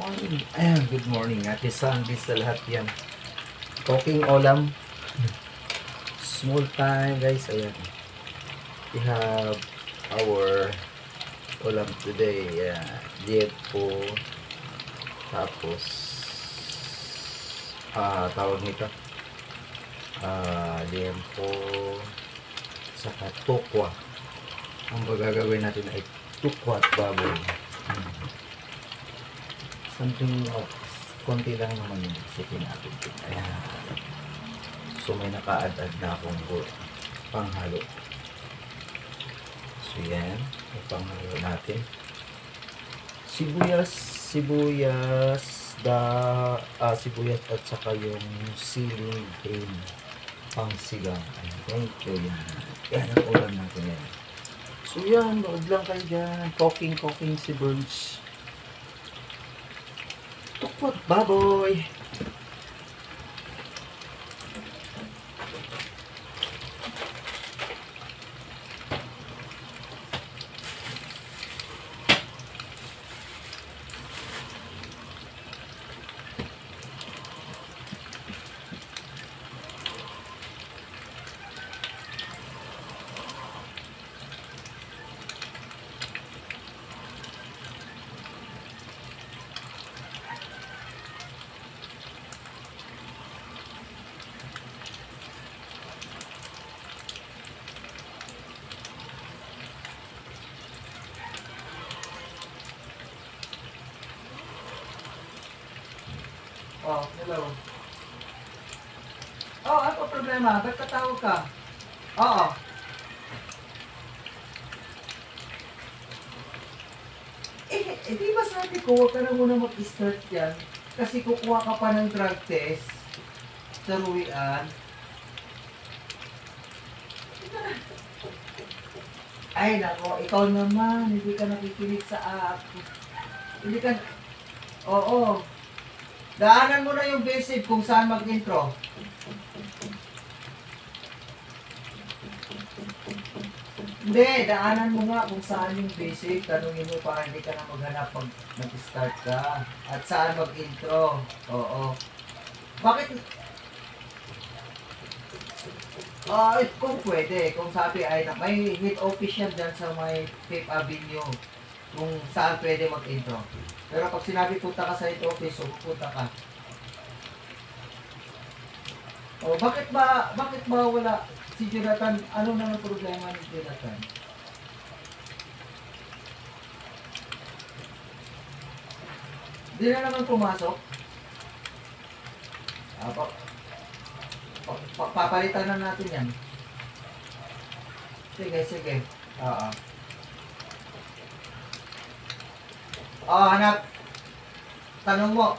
morning. Ayan, good morning. Happy Sunday sa lahat yan. Cooking ulam. Small time guys. Ayan. We have our ulam today. Liempo. Tapos tawag nito. Liempo. Saka tukwa. Ang gagawin natin ay tukwa at baboy. Something of konti lang naman yung isipin natin. Ayan. So may naka-add na akong panghalo. So yan, yung panghalo natin. Sibuyas at saka yung siling green pang sigang. Ayan, thank you yan. Yan ang ulam natin yan. So yan, load lang kayo dyan. Cooking si Burns. Tukot baboy. Oh, hello. Oh, ano problema? Ba't katawag ka? Oo. Di ba sabi ko, huwag ka na muna mag-start yan? Kasi kukuha ka pa ng drug test sa ruwian. Ay, nako, ikaw naman, hindi ka nakikinig sa akin. Hindi ka... Oo. Daanan mo na yung basic kung saan mag-intro. Hindi, daanan mo nga kung saan yung basic. Tanungin mo para hindi ka na maghanap pag nag-start ka. At saan mag-intro. Oo. Bakit? Kung pwede. Kung sabi ay na may head office yan dyan sa may 5th Avenue. Kung saan pwede mag-intro. Pero pag sinabi punta ka sa head office, so punta ka. Oh, bakit ba wala si Jonathan? Ano naman problema ni Jonathan? Hindi na naman pumasok. Papalitan na natin yan. Sige. Oo. Hanap. Tanong mo.